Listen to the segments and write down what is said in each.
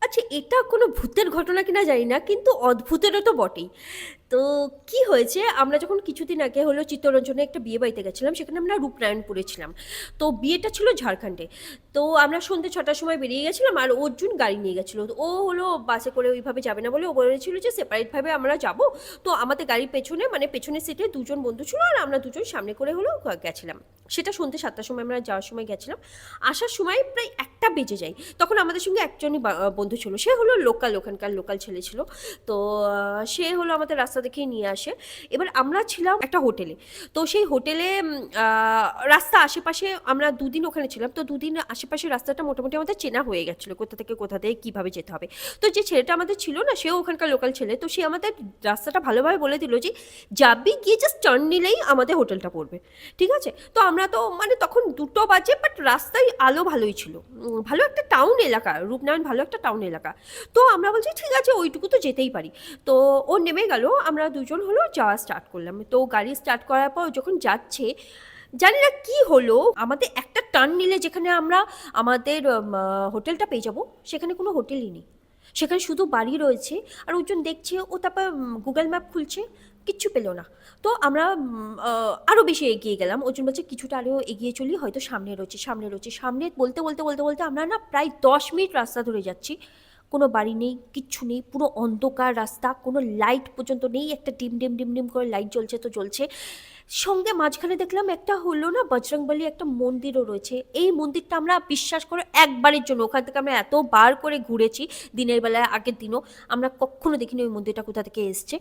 আচ্ছা, এটা কোনো ভূতের ঘটনা কিনা জানি না, কিন্তু অদ্ভুতেরও তো বটেই। তো কি হয়েছে, আমরা যখন কিছুদিন আগে হলো চিত্তরঞ্জনে একটা বিয়ে বাড়িতে গেছিলাম, সেখানে আমরা রূপনারায়ণপুরে ছিলাম। তো বিয়েটা ছিল ঝাড়খণ্ডে। তো আমরা সন্ধ্যে 6টার সময় বেরিয়ে গেছিলাম, আর অর্জুন গাড়ি নিয়ে গেছিলো। তো ও হলো বাসে করে ওইভাবে যাবে না বলে ও বলেছিল যে সেপারেটভাবে আমরা যাব। তো আমাদের গাড়ির পেছনে, মানে পেছনের সিটে দুজন বন্ধু ছিল, আর আমরা দুজন সামনে করে হলো গেছিলাম। সেটা সন্ধ্যে 7টার সময় আমরা যাওয়ার সময় গেছিলাম। আসার সময় প্রায় 1টা বেজে যায়। তখন আমাদের সঙ্গে একজনই বন্ধু ছিল, সে হলো লোকাল, ওখানকার লোকাল ছেলে ছিল। তো সে হলো আমাদের রাস্তা দেখিয়ে নিয়ে আসে। এবার আমরা ছিলাম একটা হোটেলে। তো সেই হোটেলে রাস্তা আশেপাশে, আমরা দুদিন ওখানে ছিলাম, তো দুদিন আশেপাশে রাস্তাটা মোটামুটি আমাদের চেনা হয়ে গেছিলো, কোথা থেকে কোথা থেকে কীভাবে যেতে হবে। তো যে ছেলেটা আমাদের ছিল না, সেও ওখানকার লোকাল ছেলে, তো সে আমাদের রাস্তাটা ভালোভাবে বলে দিল যে যাবি, গিয়ে জাস্ট টার্ন নিলেই আমাদের হোটেলটা পড়বে। ঠিক আছে? তো আমরা তো মানে তখন 2টো বাজে, বাট রাস্তায় আলো ভালোই ছিল। ভালো একটা টাউন এলাকা, রূপনারায়ণ ভালো একটা টাউন এলাকা। তো আমরা বলছি ঠিক আছে, ওইটুকু তো যেতেই পারি। তো ও নেমে গেল, আমরা দুজন হলো যাওয়া স্টার্ট করলাম। তো গাড়ি স্টার্ট করার পর যখন যাচ্ছে, জানি না কি হলো, আমাদের একটা টার্ন নিলে যেখানে আমরা আমাদের হোটেলটা পেয়ে যাব, সেখানে কোনো হোটেলই নেই। সেখানে শুধু বাড়ি রয়েছে। আর ওজন দেখছে, ও তারপর গুগল ম্যাপ খুলছে, কিচ্ছু পেলো না। তো আমরা আরও বেশি এগিয়ে গেলাম। অর্জুন বলছে কিছুটা আরও এগিয়ে চলি, হয়তো সামনে রয়েছে, সামনে রয়েছে, সামনে বলতে বলতে বলতে বলতে আমরা না প্রায় 10 মিনিট রাস্তা ধরে যাচ্ছি। কোনো বাড়ি নেই, কিচ্ছু নেই, পুরো অন্ধকার রাস্তা, কোনো লাইট পর্যন্ত নেই। একটা ডিম ডিম ডিম ডিম করে লাইট জ্বলছে তো জ্বলছে। সঙ্গে মাঝখানে দেখলাম একটা হলো না বজরংবলী একটা মন্দিরও রয়েছে। এই মন্দিরটা আমরা বিশ্বাস করে একবারের জন্য, ওখান থেকে আমরা এতবার করে ঘুরেছি দিনের বেলায়, আগের দিনও আমরা কখনো দেখিনি ওই মন্দিরটা কোথা থেকে এসছে।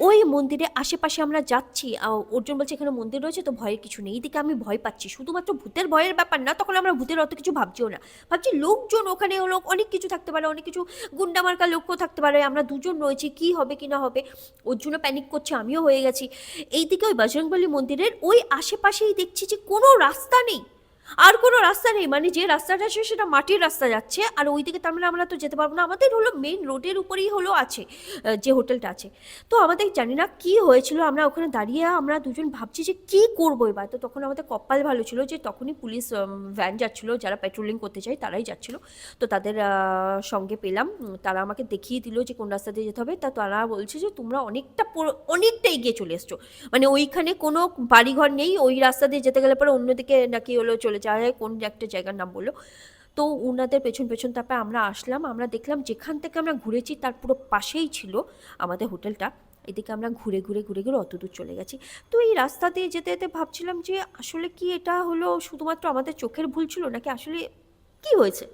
ওই মন্দিরে আশেপাশে আমরা যাচ্ছি, অর্জুন বলছে এখানে মন্দির রয়েছে, তো ভয়ের কিছু নেই। এদিকে আমি ভয় পাচ্ছি, শুধুমাত্র ভূতের ভয়ের ব্যাপার না, তখন আমরা ভূতের অত কিছু ভাবছিও না। ভাবছি লোকজন ওখানে হলো, অনেক কিছু থাকতে পারে, অনেক কিছু গুন্ডামার্কা লোকও থাকতে পারে, আমরা দুজন রয়েছি, কি হবে কি না হবে। অর্জুনও প্যানিক করছে, আমিও হয়ে গেছি। এইদিকে ওই বজরংবলী মন্দিরের ওই আশেপাশেই দেখছি যে কোনো রাস্তা নেই, আর কোনো রাস্তা নেই, মানে যে রাস্তাটা আছে সেটা মাটির রাস্তা যাচ্ছে, আর ওইদিকে তার মানে আমরা তো যেতে পারবো না। আমাদের হলো মেইন রোডের উপরেই হলো আছে যে হোটেলটা আছে। তো আমাদের জানি না কি হয়েছিল, আমরা ওখানে দাঁড়িয়ে আমরা দুজন ভাবছি যে কি করবো এবার। তো তখন আমাদের কপাল ভালো ছিল যে তখনই পুলিশ ভ্যান যাচ্ছিলো, যারা পেট্রোলিং করতে চায় তারাই যাচ্ছিলো। তো তাদের সঙ্গে পেলাম। তারা আমাকে দেখিয়ে দিল যে কোন রাস্তা দিয়ে যেতে হবে। তা তারা বলছে যে তোমরা অনেকটা এগিয়ে চলে এসছো, মানে ওইখানে কোনো বাড়িঘর নেই, ওই রাস্তা দিয়ে যেতে গেলে পরে অন্যদিকে নাকি হলো চলে যাওয়া যায়, কোন একটা জায়গার নাম বললো। তো ওনাদের পেছন পেছন তারপরে আমরা আসলাম। আমরা দেখলাম যেখান থেকে আমরা ঘুরেছি তার পুরো পাশেই ছিল আমাদের হোটেলটা। এদিকে আমরা ঘুরে ঘুরে ঘুরে ঘুরে অত দূর চলে গেছি। তো এই রাস্তা দিয়ে যেতে যেতে ভাবছিলাম যে আসলে কি এটা হলো শুধুমাত্র আমাদের চোখের ভুল ছিল, নাকি আসলে কি হয়েছে।